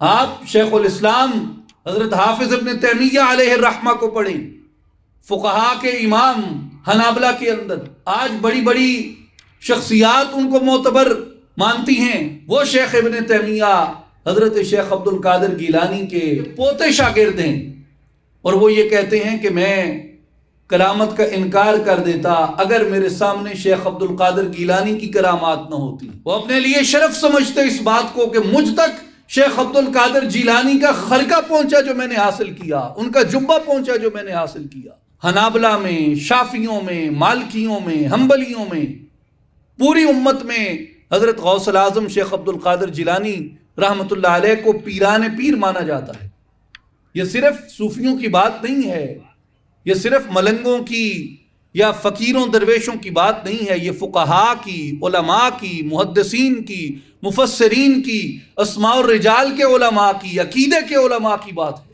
آپ شیخ الاسلام حضرت حافظ ابن تیمیہ علیہ الرحمہ کو پڑھیں، فقہا کے امام حنابلہ کے اندر آج بڑی بڑی شخصیات ان کو معتبر مانتی ہیں، وہ شیخ ابن تیمیہ حضرت شیخ عبد القادر گیلانی کے پوتے شاگرد ہیں، اور وہ یہ کہتے ہیں کہ میں کرامت کا انکار کر دیتا اگر میرے سامنے شیخ عبد القادر گیلانی کی کرامات نہ ہوتی۔ وہ اپنے لیے شرف سمجھتے اس بات کو کہ مجھ تک شیخ عبد القادر جیلانی کا خرقہ پہنچا جو میں نے حاصل کیا، ان کا جبہ پہنچا جو میں نے حاصل کیا۔ حنابلہ میں، شافعیوں میں، مالکیوں میں، حنبلیوں میں، پوری امت میں حضرت غوث الاعظم شیخ عبد القادر جیلانی رحمۃ اللہ علیہ کو پیران پیر مانا جاتا ہے۔ یہ صرف صوفیوں کی بات نہیں ہے، یہ صرف ملنگوں کی یا فقیروں درویشوں کی بات نہیں ہے، یہ فقہاء کی، علماء کی، محدثین کی، مفسرین کی، اسماء الرجال کے علماء کی، عقیدے کے علماء کی بات ہے۔